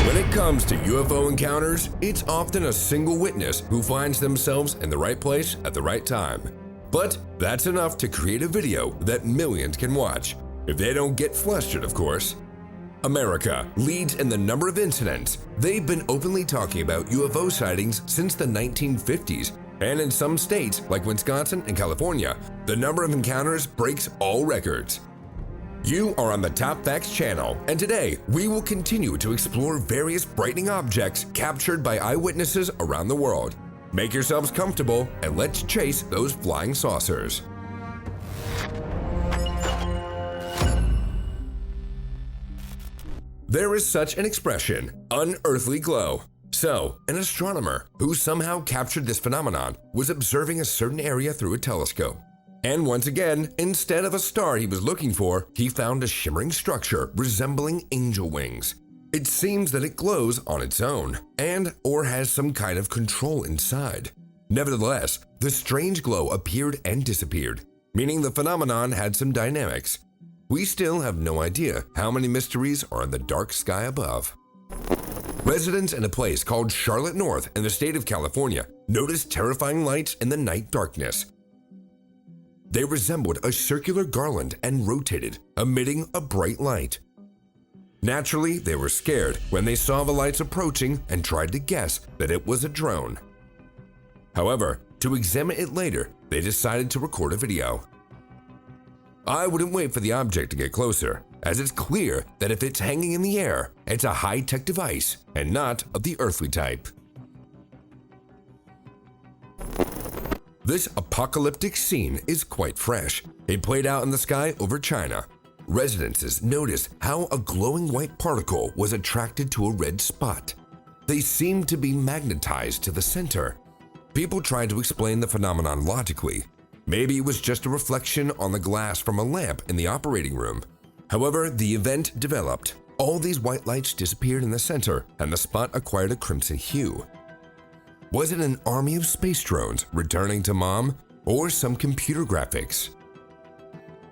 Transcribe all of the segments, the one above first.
When it comes to UFO encounters, it's often a single witness who finds themselves in the right place at the right time. But that's enough to create a video that millions can watch, if they don't get flustered, of course. America leads in the number of incidents. They've been openly talking about UFO sightings since the 1950s, and in some states, like Wisconsin and California, the number of encounters breaks all records. You are on the Top Facts channel, and today we will continue to explore various brightening objects captured by eyewitnesses around the world. Make yourselves comfortable and let's chase those flying saucers. There is such an expression, unearthly glow. So, an astronomer who somehow captured this phenomenon was observing a certain area through a telescope. And once again, instead of a star he was looking for, he found a shimmering structure resembling angel wings. It seems that it glows on its own, or has some kind of control inside. Nevertheless, the strange glow appeared and disappeared, meaning the phenomenon had some dynamics. We still have no idea how many mysteries are in the dark sky above. Residents in a place called Charlotte North in the state of California noticed terrifying lights in the night darkness. They resembled a circular garland and rotated, emitting a bright light. Naturally, they were scared when they saw the lights approaching and tried to guess that it was a drone. However, to examine it later, they decided to record a video. I wouldn't wait for the object to get closer, as it's clear that if it's hanging in the air, it's a high-tech device and not of the earthly type. This apocalyptic scene is quite fresh. It played out in the sky over China. Residents noticed how a glowing white particle was attracted to a red spot. They seemed to be magnetized to the center. People tried to explain the phenomenon logically. Maybe it was just a reflection on the glass from a lamp in the operating room. However, the event developed. All these white lights disappeared in the center, and the spot acquired a crimson hue. Was it an army of space drones returning to Mom, or some computer graphics?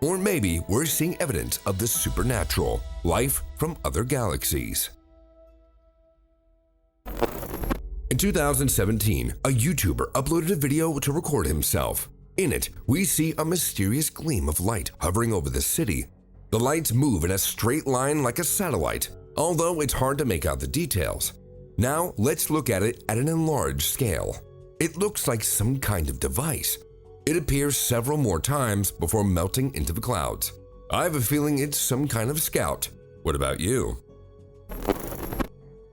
Or maybe we're seeing evidence of the supernatural, life from other galaxies. In 2017, a YouTuber uploaded a video to record himself. In it, we see a mysterious gleam of light hovering over the city. The lights move in a straight line like a satellite, although it's hard to make out the details. Now, let's look at it at an enlarged scale. It looks like some kind of device. It appears several more times before melting into the clouds. I have a feeling it's some kind of scout. What about you?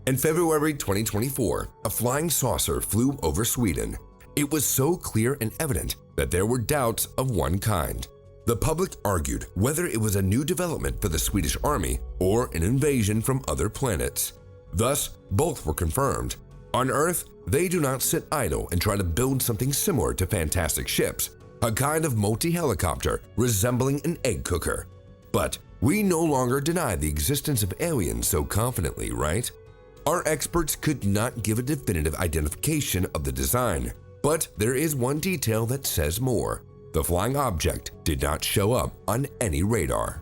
In February 2024, a flying saucer flew over Sweden. It was so clear and evident that there were doubts of one kind. The public argued whether it was a new development for the Swedish army or an invasion from other planets. Thus, both were confirmed. On Earth, they do not sit idle and try to build something similar to fantastic ships, a kind of multi-helicopter resembling an egg cooker. But we no longer deny the existence of aliens so confidently, right? Our experts could not give a definitive identification of the design, but there is one detail that says more. The flying object did not show up on any radar.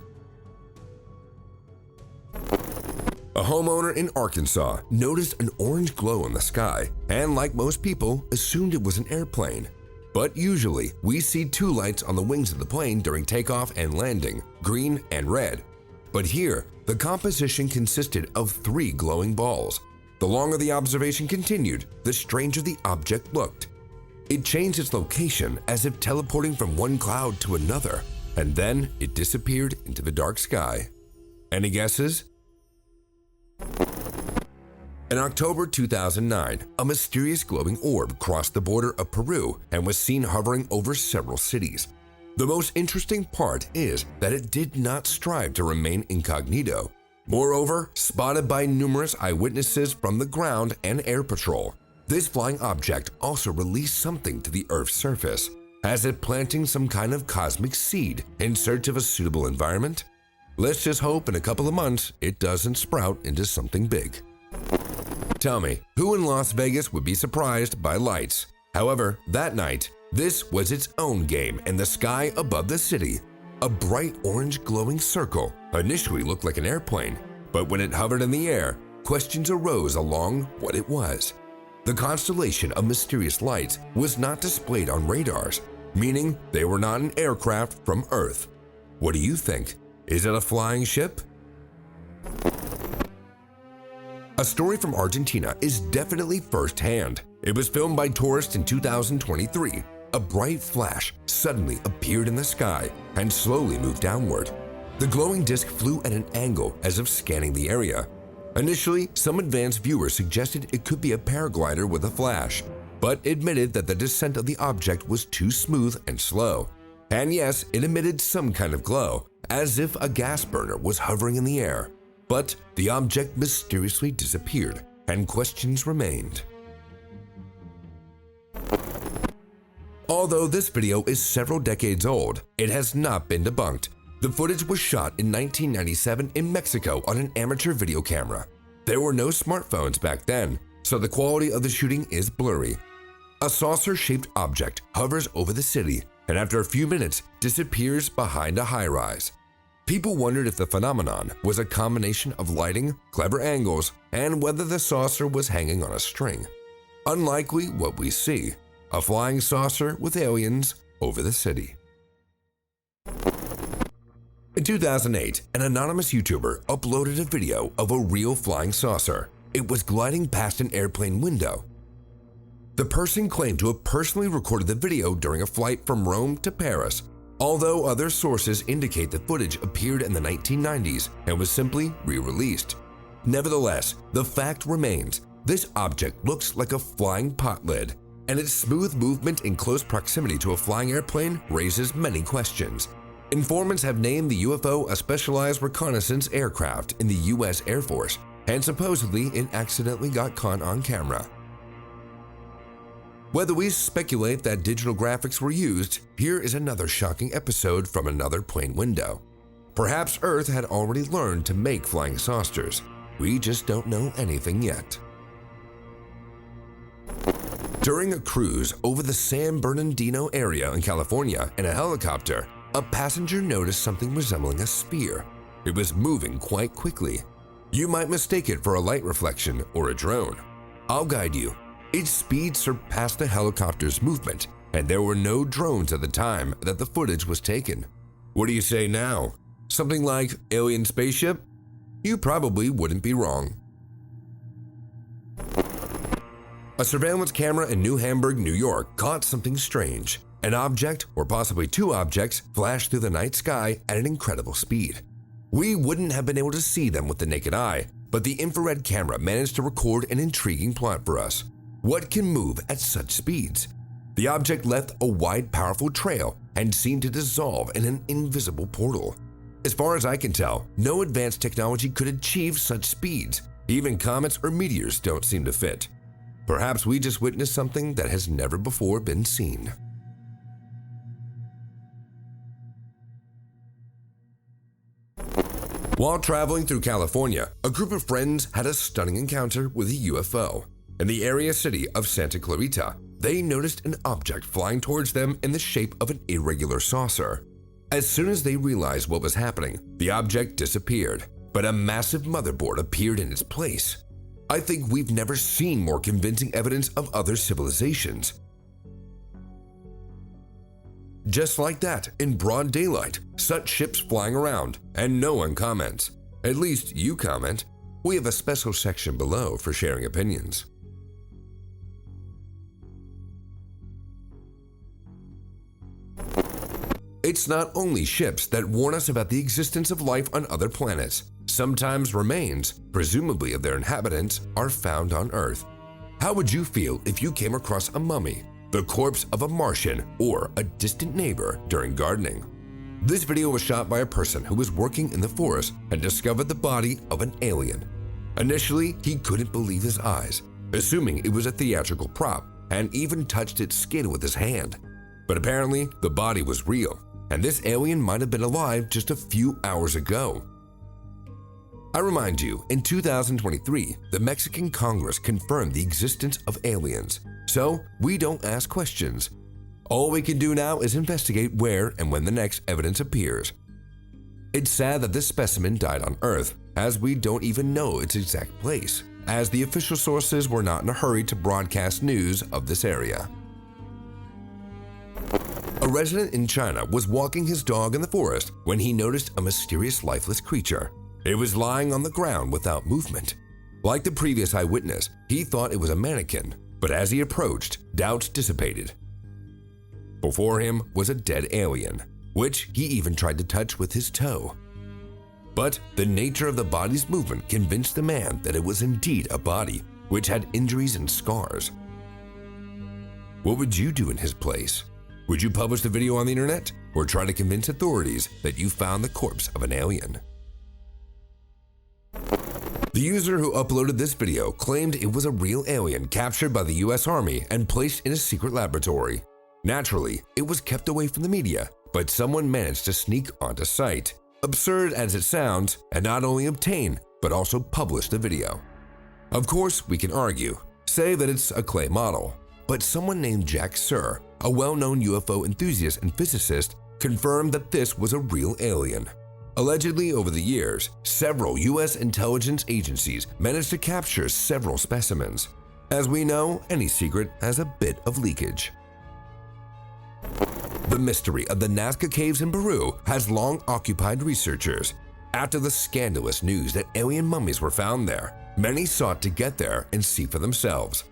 A homeowner in Arkansas noticed an orange glow in the sky and, like most people, assumed it was an airplane. But usually, we see two lights on the wings of the plane during takeoff and landing, green and red. But here, the composition consisted of 3 glowing balls. The longer the observation continued, the stranger the object looked. It changed its location as if teleporting from one cloud to another, and then it disappeared into the dark sky. Any guesses? In October 2009, a mysterious glowing orb crossed the border of Peru and was seen hovering over several cities. The most interesting part is that it did not strive to remain incognito. Moreover, spotted by numerous eyewitnesses from the ground and air patrol, this flying object also released something to the Earth's surface, as if planting some kind of cosmic seed in search of a suitable environment. Let's just hope in a couple of months it doesn't sprout into something big. Tell me, who in Las Vegas would be surprised by lights? However, that night, this was its own game in the sky above the city. A bright orange glowing circle initially looked like an airplane, but when it hovered in the air, questions arose along what it was. The constellation of mysterious lights was not displayed on radars, meaning they were not an aircraft from Earth. What do you think? Is it a flying ship? A story from Argentina is definitely first-hand. It was filmed by tourists in 2023. A bright flash suddenly appeared in the sky and slowly moved downward. The glowing disc flew at an angle as if scanning the area. Initially, some advanced viewers suggested it could be a paraglider with a flash, but admitted that the descent of the object was too smooth and slow. And yes, it emitted some kind of glow, as if a gas burner was hovering in the air. But the object mysteriously disappeared, and questions remained. Although this video is several decades old, it has not been debunked. The footage was shot in 1997 in Mexico on an amateur video camera. There were no smartphones back then, so the quality of the shooting is blurry. A saucer-shaped object hovers over the city and after a few minutes disappears behind a high-rise. People wondered if the phenomenon was a combination of lighting, clever angles, and whether the saucer was hanging on a string. Unlikely what we see, a flying saucer with aliens over the city. In 2008, an anonymous YouTuber uploaded a video of a real flying saucer. It was gliding past an airplane window. The person claimed to have personally recorded the video during a flight from Rome to Paris, although other sources indicate the footage appeared in the 1990s and was simply re-released. Nevertheless, the fact remains, this object looks like a flying pot lid, and its smooth movement in close proximity to a flying airplane raises many questions. Informants have named the UFO a specialized reconnaissance aircraft in the US Air Force, and supposedly it accidentally got caught on camera. Whether we speculate that digital graphics were used, here is another shocking episode from another plane window. Perhaps Earth had already learned to make flying saucers. We just don't know anything yet. During a cruise over the San Bernardino area in California in a helicopter, a passenger noticed something resembling a spear. It was moving quite quickly. You might mistake it for a light reflection or a drone. I'll guide you. Its speed surpassed the helicopter's movement, and there were no drones at the time that the footage was taken. What do you say now? Something like alien spaceship? You probably wouldn't be wrong. A surveillance camera in New Hamburg, New York caught something strange. An object, or possibly two objects, flashed through the night sky at an incredible speed. We wouldn't have been able to see them with the naked eye, but the infrared camera managed to record an intriguing plot for us. What can move at such speeds? The object left a wide, powerful trail and seemed to dissolve in an invisible portal. As far as I can tell, no advanced technology could achieve such speeds. Even comets or meteors don't seem to fit. Perhaps we just witnessed something that has never before been seen. While traveling through California, a group of friends had a stunning encounter with a UFO. In the area city of Santa Clarita, they noticed an object flying towards them in the shape of an irregular saucer. As soon as they realized what was happening, the object disappeared, but a massive motherboard appeared in its place. I think we've never seen more convincing evidence of other civilizations. Just like that, in broad daylight, such ships flying around, and no one comments. At least you comment. We have a special section below for sharing opinions. It's not only ships that warn us about the existence of life on other planets. Sometimes remains, presumably of their inhabitants, are found on Earth. How would you feel if you came across a mummy, the corpse of a Martian, or a distant neighbor during gardening? This video was shot by a person who was working in the forest and discovered the body of an alien. Initially, he couldn't believe his eyes, assuming it was a theatrical prop, and even touched its skin with his hand. But apparently, the body was real, and this alien might have been alive just a few hours ago. I remind you, in 2023, the Mexican Congress confirmed the existence of aliens. So, we don't ask questions. All we can do now is investigate where and when the next evidence appears. It's sad that this specimen died on Earth, as we don't even know its exact place, as the official sources were not in a hurry to broadcast news of this area. A resident in China was walking his dog in the forest when he noticed a mysterious lifeless creature. It was lying on the ground without movement. Like the previous eyewitness, he thought it was a mannequin, but as he approached, doubts dissipated. Before him was a dead alien, which he even tried to touch with his toe. But the nature of the body's movement convinced the man that it was indeed a body, which had injuries and scars. What would you do in his place? Would you publish the video on the internet, or try to convince authorities that you found the corpse of an alien? The user who uploaded this video claimed it was a real alien captured by the US Army and placed in a secret laboratory. Naturally, it was kept away from the media, but someone managed to sneak onto site. Absurd as it sounds, and not only obtain, but also publish the video. Of course, we can argue, say that it's a clay model, but someone named Jack Sir, a well-known UFO enthusiast and physicist, confirmed that this was a real alien. Allegedly, over the years, several US intelligence agencies managed to capture several specimens. As we know, any secret has a bit of leakage. The mystery of the Nazca Caves in Peru has long occupied researchers. After the scandalous news that alien mummies were found there, many sought to get there and see for themselves.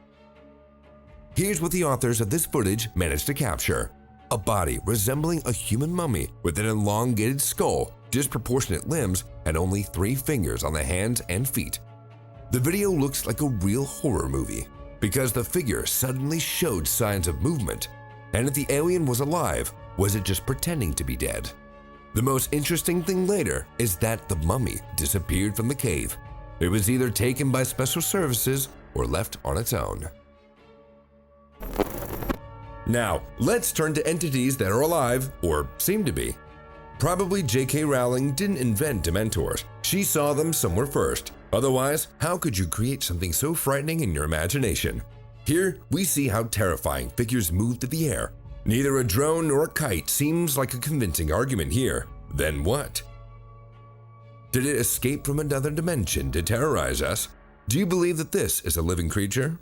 Here's what the authors of this footage managed to capture: a body resembling a human mummy with an elongated skull, disproportionate limbs, and only 3 fingers on the hands and feet. The video looks like a real horror movie because the figure suddenly showed signs of movement. And if the alien was alive, was it just pretending to be dead? The most interesting thing later is that the mummy disappeared from the cave. It was either taken by special services or left on its own. Now, let's turn to entities that are alive, or seem to be. Probably J.K. Rowling didn't invent Dementors. She saw them somewhere first. Otherwise, how could you create something so frightening in your imagination? Here, we see how terrifying figures move through the air. Neither a drone nor a kite seems like a convincing argument here. Then what? Did it escape from another dimension to terrorize us? Do you believe that this is a living creature?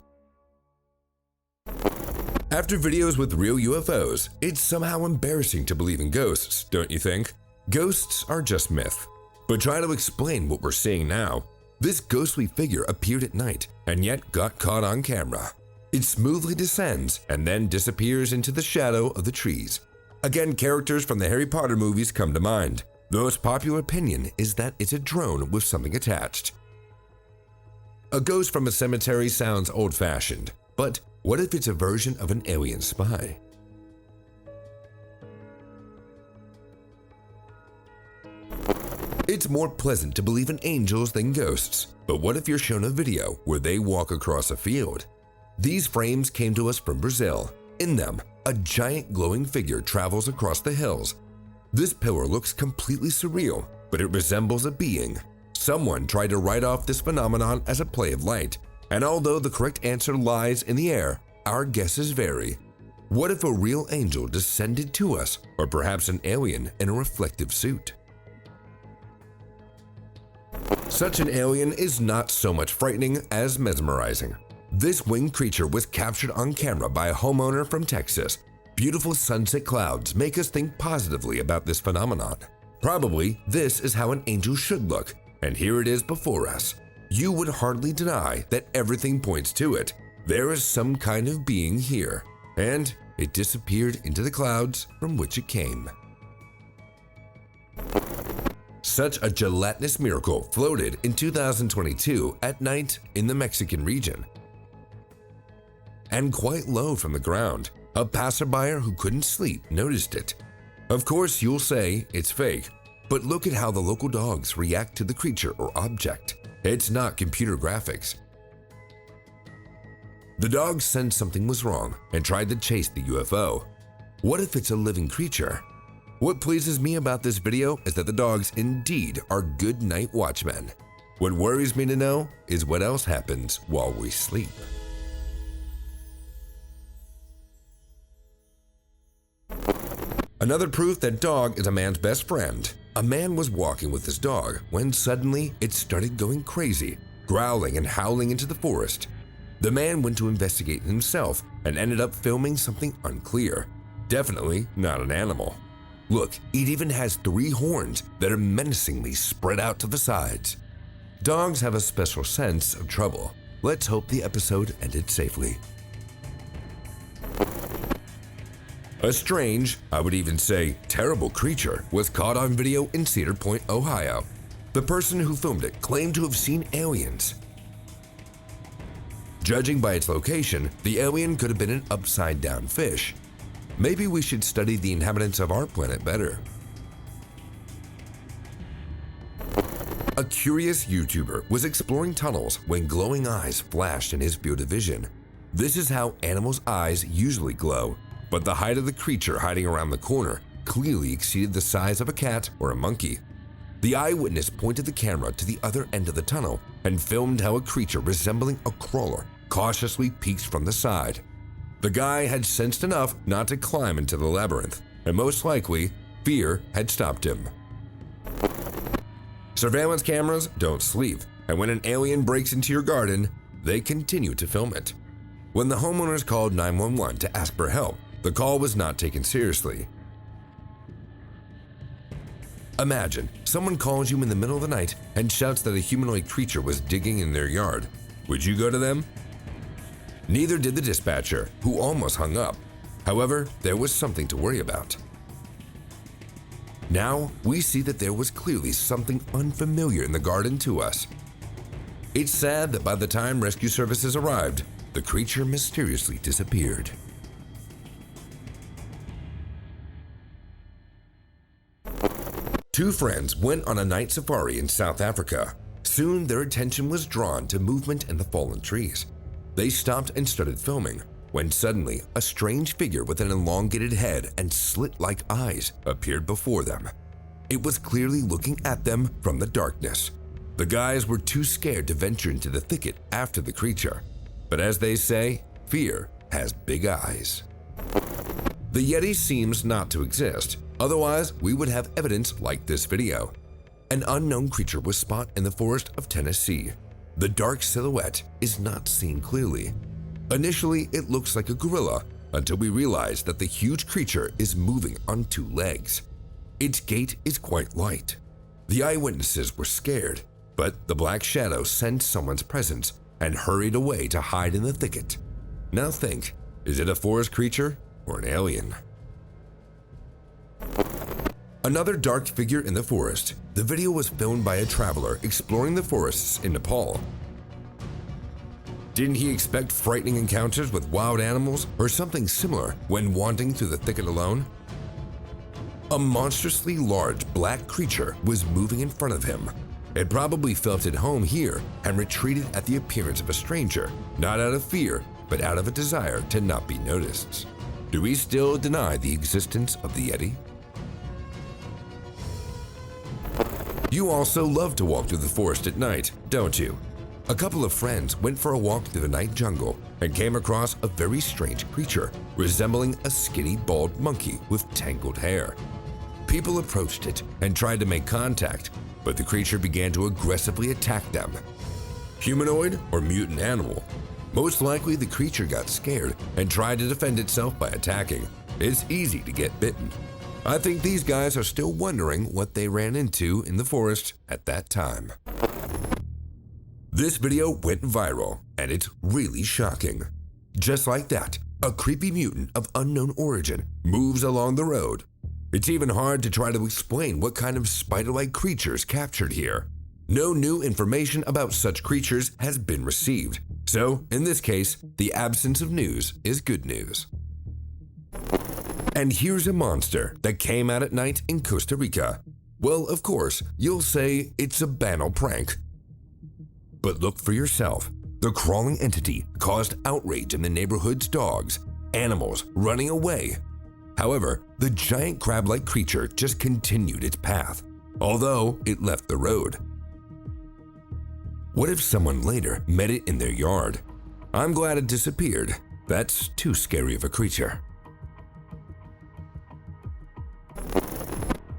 After videos with real UFOs, it's somehow embarrassing to believe in ghosts, don't you think? Ghosts are just myth. But try to explain what we're seeing now. This ghostly figure appeared at night and yet got caught on camera. It smoothly descends and then disappears into the shadow of the trees. Again, characters from the Harry Potter movies come to mind. The most popular opinion is that it's a drone with something attached. A ghost from a cemetery sounds old-fashioned, but what if it's a version of an alien spy? It's more pleasant to believe in angels than ghosts, but what if you're shown a video where they walk across a field? These frames came to us from Brazil. In them, a giant glowing figure travels across the hills. This pillar looks completely surreal, but it resembles a being. Someone tried to write off this phenomenon as a play of light, and although the correct answer lies in the air, our guesses vary. What if a real angel descended to us, or perhaps an alien in a reflective suit? Such an alien is not so much frightening as mesmerizing. This winged creature was captured on camera by a homeowner from Texas. Beautiful sunset clouds make us think positively about this phenomenon. Probably this is how an angel should look, and here it is before us. You would hardly deny that everything points to it. There is some kind of being here, and it disappeared into the clouds from which it came. Such a gelatinous miracle floated in 2022 at night in the Mexican region. And quite low from the ground, a passerby who couldn't sleep noticed it. Of course, you'll say it's fake, but look at how the local dogs react to the creature or object. It's not computer graphics. The dogs sensed something was wrong and tried to chase the UFO. What if it's a living creature? What pleases me about this video is that the dogs indeed are good night watchmen. What worries me to know is what else happens while we sleep. Another proof that dog is a man's best friend. A man was walking with his dog when suddenly it started going crazy, growling and howling into the forest. The man went to investigate himself and ended up filming something unclear. Definitely not an animal. Look, it even has 3 horns that are menacingly spread out to the sides. Dogs have a special sense of trouble. Let's hope the episode ended safely. A strange, I would even say terrible creature was caught on video in Cedar Point, Ohio. The person who filmed it claimed to have seen aliens. Judging by its location, the alien could have been an upside-down fish. Maybe we should study the inhabitants of our planet better. A curious YouTuber was exploring tunnels when glowing eyes flashed in his field of vision. This is how animals' eyes usually glow, but the height of the creature hiding around the corner clearly exceeded the size of a cat or a monkey. The eyewitness pointed the camera to the other end of the tunnel and filmed how a creature resembling a crawler cautiously peeks from the side. The guy had sensed enough not to climb into the labyrinth, and most likely, fear had stopped him. Surveillance cameras don't sleep, and when an alien breaks into your garden, they continue to film it. When the homeowners called 911 to ask for help, the call was not taken seriously. Imagine someone calls you in the middle of the night and shouts that a humanoid creature was digging in their yard. Would you go to them? Neither did the dispatcher, who almost hung up. However, there was something to worry about. Now, we see that there was clearly something unfamiliar in the garden to us. It's sad that by the time rescue services arrived, the creature mysteriously disappeared. Two friends went on a night safari in South Africa. Soon, their attention was drawn to movement in the fallen trees. They stopped and started filming, when suddenly a strange figure with an elongated head and slit-like eyes appeared before them. It was clearly looking at them from the darkness. The guys were too scared to venture into the thicket after the creature. But as they say, fear has big eyes. The Yeti seems not to exist, otherwise we would have evidence like this video. An unknown creature was spotted in the forest of Tennessee. The dark silhouette is not seen clearly. Initially, it looks like a gorilla until we realize that the huge creature is moving on 2 legs. Its gait is quite light. The eyewitnesses were scared, but the black shadow sensed someone's presence and hurried away to hide in the thicket. Now think, is it a forest creature or an alien? Another dark figure in the forest. The video was filmed by a traveler exploring the forests in Nepal. Didn't he expect frightening encounters with wild animals or something similar when wandering through the thicket alone? A monstrously large black creature was moving in front of him. It probably felt at home here and retreated at the appearance of a stranger, not out of fear, but out of a desire to not be noticed. Do we still deny the existence of the Yeti? You also love to walk through the forest at night, don't you? A couple of friends went for a walk through the night jungle and came across a very strange creature resembling a skinny bald monkey with tangled hair. People approached it and tried to make contact, but the creature began to aggressively attack them. Humanoid or mutant animal? Most likely the creature got scared and tried to defend itself by attacking. It's easy to get bitten. I think these guys are still wondering what they ran into in the forest at that time. This video went viral, and it's really shocking. Just like that, a creepy mutant of unknown origin moves along the road. It's even hard to try to explain what kind of spider-like creatures captured here. No new information about such creatures has been received, so in this case, the absence of news is good news. And here's a monster that came out at night in Costa Rica. Well, of course, you'll say it's a banal prank. But look for yourself. The crawling entity caused outrage in the neighborhood's dogs, animals running away. However, the giant crab-like creature just continued its path, although it left the road. What if someone later met it in their yard? I'm glad it disappeared. That's too scary of a creature.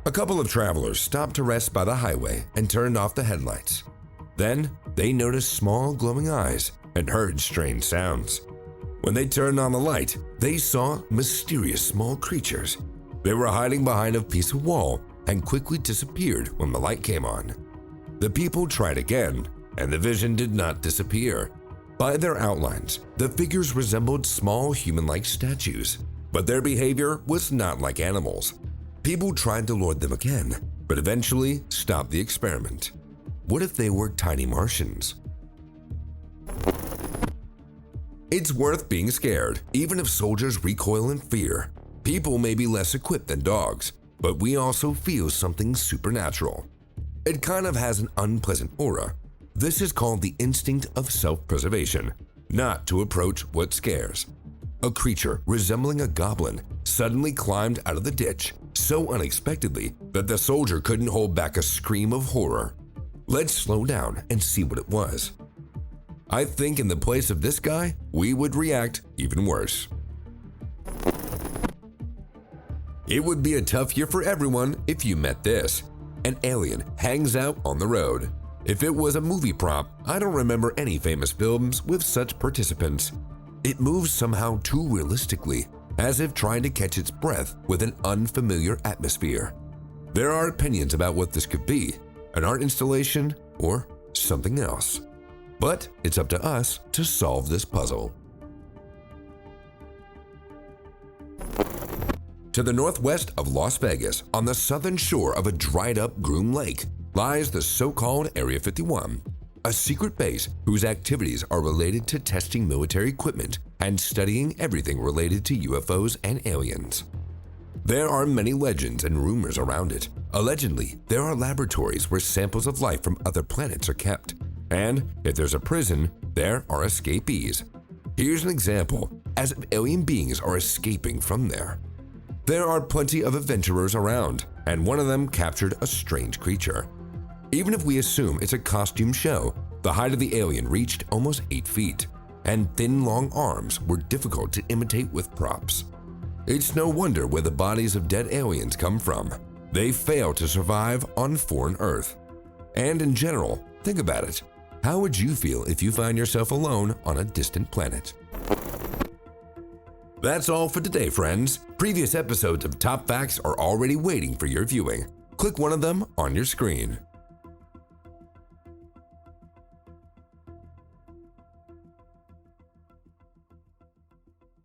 A couple of travelers stopped to rest by the highway and turned off the headlights. Then, they noticed small glowing eyes and heard strange sounds. When they turned on the light, they saw mysterious small creatures. They were hiding behind a piece of wall and quickly disappeared when the light came on. The people tried again, and the vision did not disappear. By their outlines, the figures resembled small human-like statues, but their behavior was not like animals. People tried to lure them again, but eventually stopped the experiment. What if they were tiny Martians? It's worth being scared, even if soldiers recoil in fear. People may be less equipped than dogs, but we also feel something supernatural. It kind of has an unpleasant aura. This is called the instinct of self-preservation, not to approach what scares. A creature resembling a goblin suddenly climbed out of the ditch so unexpectedly that the soldier couldn't hold back a scream of horror. Let's slow down and see what it was. I think in the place of this guy, we would react even worse. It would be a tough year for everyone if you met this. An alien hangs out on the road. If it was a movie prop, I don't remember any famous films with such participants. It moves somehow too realistically, as if trying to catch its breath with an unfamiliar atmosphere. There are opinions about what this could be, an art installation or something else. But it's up to us to solve this puzzle. To the northwest of Las Vegas, on the southern shore of a dried-up Groom Lake, lies the so-called Area 51, a secret base whose activities are related to testing military equipment and studying everything related to UFOs and aliens. There are many legends and rumors around it. Allegedly, there are laboratories where samples of life from other planets are kept. And if there's a prison, there are escapees. Here's an example, as if alien beings are escaping from there. There are plenty of adventurers around, and one of them captured a strange creature. Even if we assume it's a costume show, the height of the alien reached almost 8 feet, and thin, long arms were difficult to imitate with props. It's no wonder where the bodies of dead aliens come from. They fail to survive on foreign Earth. And in general, think about it. How would you feel if you found yourself alone on a distant planet? That's all for today, friends. Previous episodes of Top Facts are already waiting for your viewing. Click one of them on your screen.